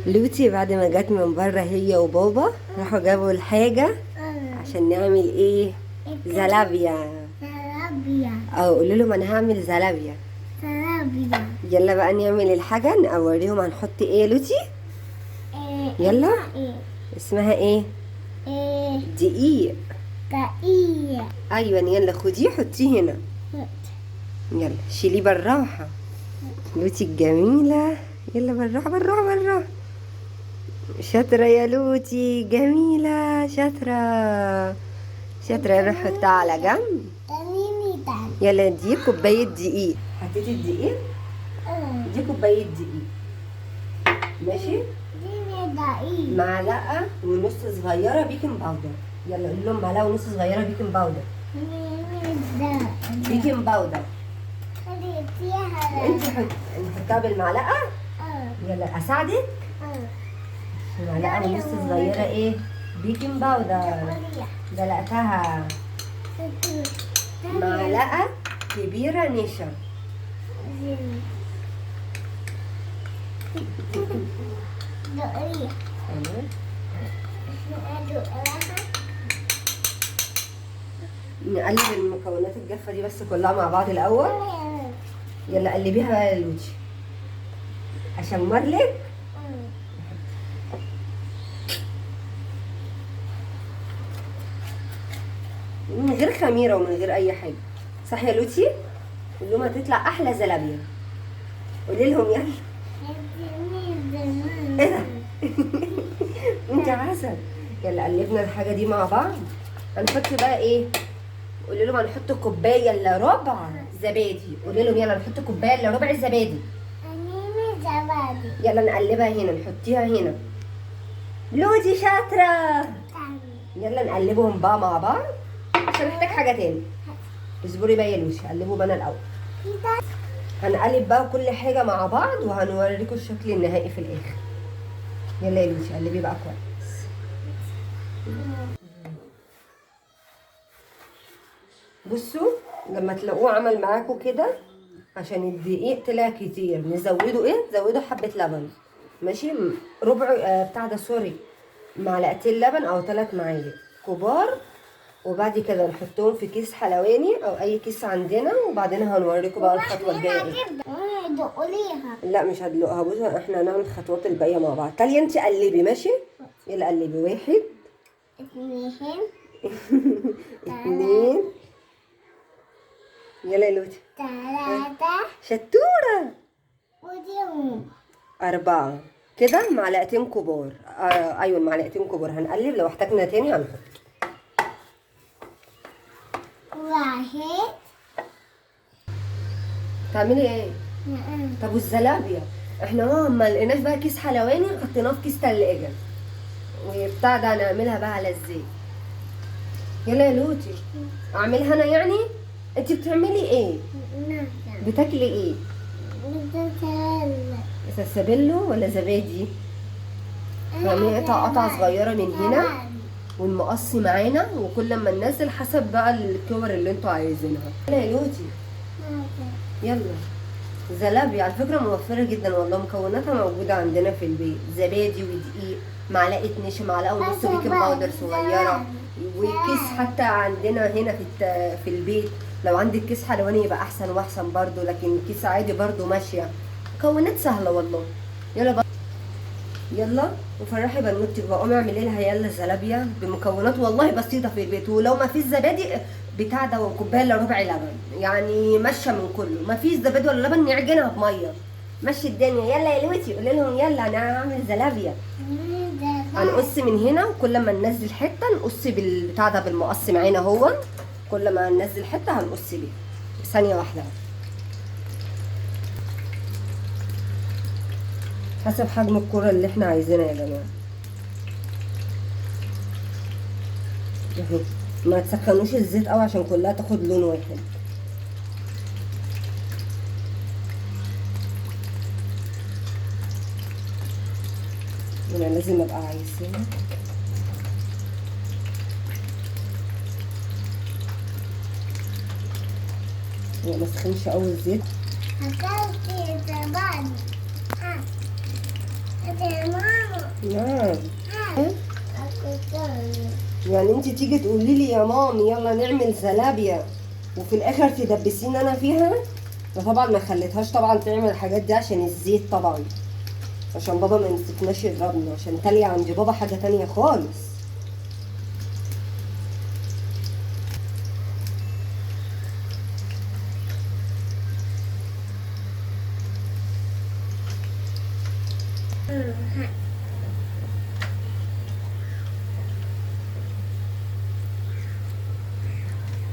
لوتي بعد ما جت من بره هي وبابا راحوا جابوا الحاجة عشان نعمل ايه؟ زلابيا. زلابيا. او قولوا لهم انا هعمل زلابيا. زلابيا. يلا بقى نعمل الحاجة نوريهم هنحط ايه يا لوتي. يلا. اسمها ايه؟ دقيق. دقيق. ايوه يلا خديه حطيه هنا. يلا شيليه بالراحة لوتي الجميلة. يلا بالراحة بالراحة بالراحة. شاطرة يا لوتي جميلة شاطرة شاطرة. روح حطها على جنب. يلا دي كوباية دقيق. حطيتي الدقيق؟ دي كوباية دقيق ماشي. دقيق. معلقة ونص صغيرة بيكنج باودر. يلا قول لهم معلقة ونص صغيرة بيكنج باودر. بيكنج باودر. انت نحطها بالمعلقة. يلا اساعدك. معلقة ونص صغيرة ايه؟ بيكنج باودر. دلقتها. معلقة كبيرة نشا. نقلب المكونات الجافة دي بس كلها مع بعض الأول. يلا قلبيها بقى يا لوتي أشمر لك. من غير خميرة ومن غير أي حاجة صح يا لوتي؟ قول لهم هتطلع أحلى زلابية. قولي لهم يلا. ايه ده؟ انت عسل. يلا قلبنا الحاجة دي مع بعض. هنحط بقى ايه؟ قولي لهم هنحط كوباية الا ربع زبادي. قولي لهم يلا نحط كوباية الا ربع زبادي. يلا نقلبها هنا نحطيها هنا. لوتي شاطرة. يلا نقلبهم بقى مع بعض عشان نحتاج حاجة تاني. اصبري بقى يا لوتي قلبوا انا الأول. هنقلب بقى كل حاجة مع بعض وهنوريكم الشكل النهائي في الآخر. يلا يا لوتي قلبي بقى كويس. بصوا لما تلاقوه عمل معاكم كده عشان الدقيق طلع كتير نزوده ايه؟ نزوده حبة لبن ماشي. ربع بتاع ده سوري معلقتين لبن او 3 معالق كبار. وبعد كده نحطهم في كيس حلواني او اي كيس عندنا. وبعدين هنوريكم بقى الخطوه الجايه ايه. لا مش هدلقها. بصوا احنا هنعمل الخطوات الباقيه مع بعض. تعالي انت قلبي ماشي. يلا قلبي 1 2 يلا يا لوتي 3 شطوره 4 4 كده معلقتين كبار. ايوه معلقتين كبار. هنقلب لو احتاجنا تاني هنحط. 1 تعملي ايه؟ طب والزلابيا احنا ما لقيناش بقى كيس حلواني حطيناه في كيس تلاجة وبتاع ده. هنعملها بقى على الزيت. يلا يا لوتي اعملها انا يعني. انت بتعملي ايه؟ بتاكلي ايه؟ سلسبيلو ولا زبادي؟ هنقطع قطعة صغيرة من هنا والمقص معانا. وكل ما ننزل حسب بقى الكور اللي انتوا عايزينها. يلا يا لوتي يلا. زلابيا على فكرة موفرة جدا والله. مكوناتها موجودة عندنا في البيت. زبادي ودقيق معلقة نشا معلقة ونص بيكنج باودر صغيرة. وكيس حتى عندنا هنا في البيت. لو عندك كيس حلواني يبقى احسن واحسن برضو. لكن كيس عادي برضو ماشية. مكونات سهلة والله. يلا بقى يلا وفرحي بنوتك بقى. قومي اعملي لها يلا زلابيا بمكونات والله بسيطة في البيت. ولو ما فيش زبادي بتاع ده وكوبايه الا ربع لبن يعني ماشيه من كله. ما فيش زبادي ولا لبن نعجنها بميه. مشي الدنيا. يلا يا لوتي قولي لهم يلا انا هعمل زلابيا. هنقص من هنا وكل ما ننزل حته نقص بالبتاع ده بالمقص معانا هو. كل ما ننزل حته هنقص بيه. ثانيه واحده حسب حجم الكرة اللي احنا عايزينها يا جماعه. ما تسخنوش الزيت قوي عشان كلها تاخد لون واحد. انا لازم ابقى عايزاه. ما تسخنش قوي الزيت. اكلت زبادي. نعم. يعني انت تيجي تقولي لي يا مامي يلا نعمل زلابيا وفي الاخر تدبسيني انا فيها؟ وطبعا ما خليتهاش طبعا تعمل الحاجات دي عشان الزيت طبعا، عشان بابا ما يمسكناش يضربنا، عشان تالية عند بابا حاجة تانية خالص.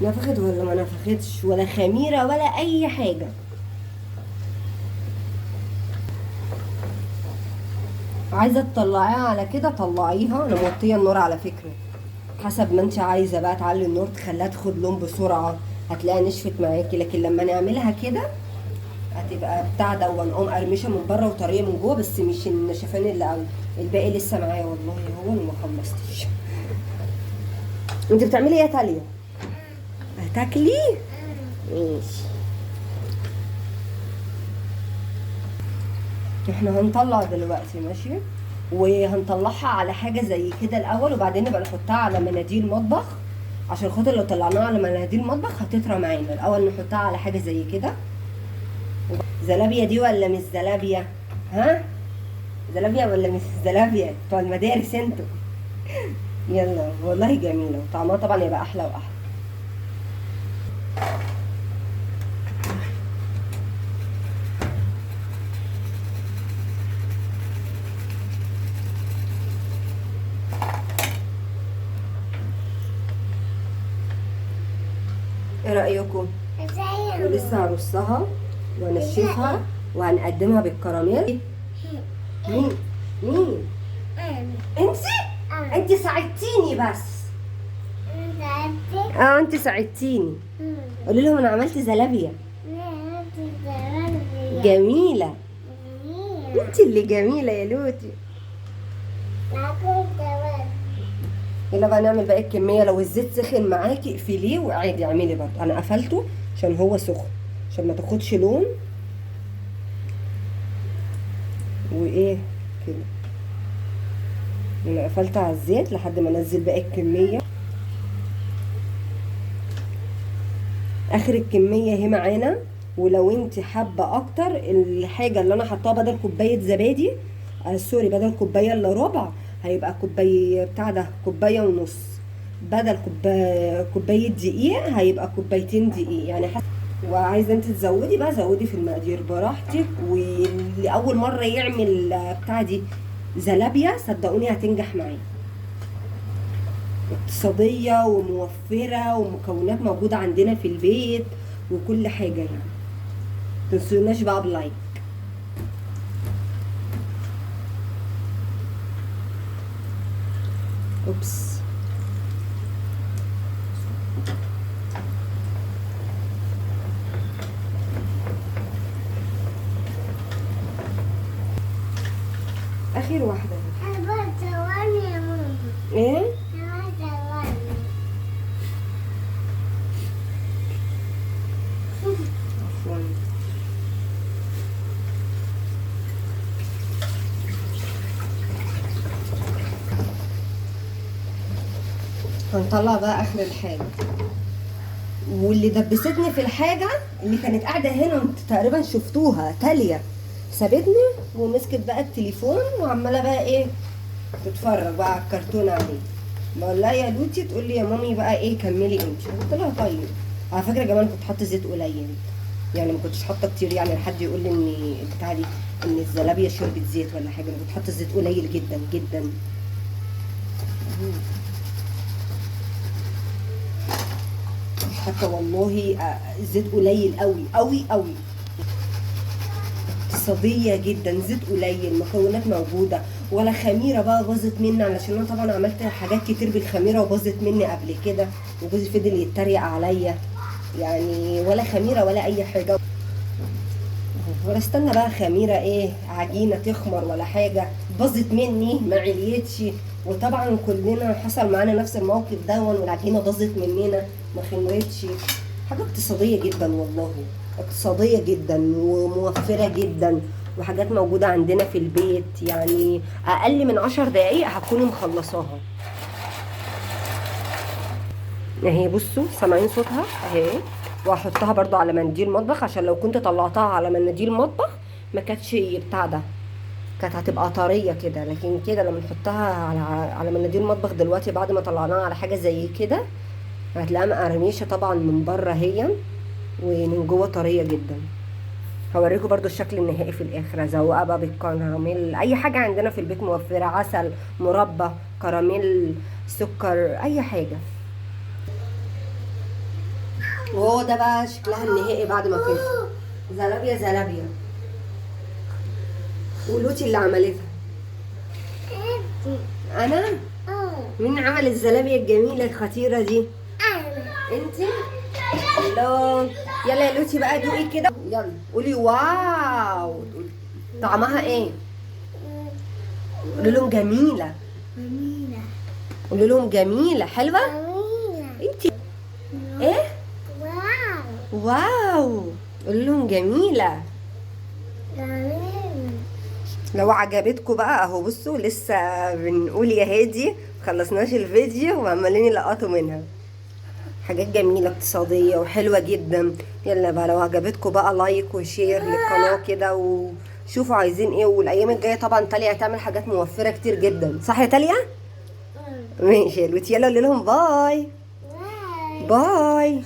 نفخت ولا ما نفختش ولا خميرة ولا اي حاجة. عايزة تطلعيها على كده طلعيها، انا موطية النار على فكرة، حسب ما انت عايزة بقى تعلي النار تخليها تاخد لون بسرعة، هتلاقيها نشفت معاكي. لكن لما نعملها كده هتبقى بتاع دون قرمشة من بره وطرية من جوه، بس مش النشفان اللي قوي. الباقي لسه معايا والله، هو اللي ما خلصتش. انت بتعملي ايه يا تاليا؟ هتاكلي؟ ماشي. احنا هنطلع دلوقتي ماشي، وهنطلعها على حاجه زي كده الاول، وبعدين نبقى نحطها على مناديل مطبخ، عشان خاطر لو طلعناها على مناديل مطبخ هتطرى معانا. الاول نحطها على حاجه زي كده. زلابيا دي ولا مش زلابيا؟ ها؟ زلابيا ولا مش زلابيا بتوع المدارس انتوا؟ يلا والله جميله، وطعمها طبعا يبقى احلى واحلى. ايه رايكم؟ ولسه هرصها وانشفها وهنقدمها بالكراميل. مين؟ مين؟ انت ساعدتيني بس. انت ساعدتيني. قولي لهم انا عملت زلابيا جميله. انت اللي جميله يا لوتي. يلا بقى نعمل باقي الكميه. لو الزيت سخن معاكي اقفليه وعادي اعملي برضه. انا قفلته عشان هو سخن، عشان ما تاخدش لون وايه كده. انا قفلت على الزيت لحد ما انزل باقي الكميه. اخر الكميه اهي معانا. ولو انت حابه اكتر الحاجه اللي انا حطاها بدل كوبايه زبادي، سوري بدل كوبايه الا ربع، هيبقى كوبايه بتاع ده كوبايه ونص. بدل كوبايه دقيق هيبقى كوبايتين دقيق يعني وعايزه انت تزودي بقى زودي في المقادير براحتك. واللي اول مره يعمل بتاع دي زلابيا صدقوني هتنجح معاه. اقتصاديه وموفره ومكونات موجوده عندنا في البيت وكل حاجه يعني. متنسوناش بقى بلايك. اوبس. اخر واحده ايه؟ هنطلع بقى اخر الحاجه. واللي دبستني في الحاجه اللي كانت قاعده هنا وانت تقريبا شفتوها، تاليا سابتني ومسكت بقى التليفون وعماله بقى ايه تتفرج بقى على الكرتون عليه. بقول لها يا لوتي، تقول لي يا مامي بقى ايه كملي انت. قلت لها طيب. على فكره يا جماعه كنت حاطه زيت قليل يعني، ما كنتش حاطه كتير يعني لحد يقول لي ان البتاعه دي ان الزلابيه شربت زيت ولا حاجه. انا كنت حاطه زيت قليل جدا جدا. حتى والله زيت قليل قوي قوي قوي. اقتصاديه جدا، زيت قليل، مكونات موجوده، ولا خميره بقى باظت مني، علشان انا طبعا عملت حاجات كتير بالخميره وباظت مني قبل كده وجوزي فضل يتريق عليا يعني. ولا خميره ولا اي حاجه، ولا استنى بقى خميره ايه عجينه تخمر ولا حاجه. باظت مني ما عليتش. وطبعا كلنا حصل معانا نفس الموقف ده، والعجينه باظت مننا ما خمرتش. حاجه اقتصاديه جدا والله، اقتصاديه جدا وموفره جدا وحاجات موجودة عندنا في البيت، يعني اقل من 10 دقايق هتكوني مخلصاها. اهي بصوا سامعين صوتها اهي. وهحطها برضو على منديل مطبخ، عشان لو كنت طلعتها على منديل مطبخ ما كانتش بتاع ده، كانت هتبقى طريه كده. لكن كده لما نحطها على مناديل مطبخ دلوقتي بعد ما طلعناها على حاجه زي كده، هتلاقيها مقرمشه طبعا من بره هي، ومن جوه طريه جدا. هوريكم برضو الشكل النهائي في الاخر. ازوقها بقى بالكراميل، اي حاجه عندنا في البيت موفره، عسل، مربى، كراميل، سكر، اي حاجه. وهو ده بقى شكلها النهائي بعد ما خلصت. زلابيا زلابيا، ولوتي اللي عملتها. انتي. انا؟ مين عمل الزلابيا الجميله الخطيره دي؟ انا. انتي؟ الله. يلا يا لوتي بقى دوقي كده، يلا قولي واو. طعمها ايه؟ قولي لهم جميله. جميلة. قولي لهم جميله حلوه. جميلة. انتي ايه؟ واو. واو. قولي لهم جميله. جميلة. لو عجبتكم بقى اهو بصوا لسه بنقول يا هادي مخلصناش الفيديو وعمالين يلقطوا منها حاجات جميله اقتصاديه وحلوه جدا. يلا بقى لو عجبتكم بقى لايك وشير للقناه كده، وشوفوا عايزين ايه. والايام الجايه طبعا تاليا هتعمل حاجات موفره كتير جدا، صح يا تاليا؟ ماشي يا لوتي، يلا قولي لهم باي. واو. باي.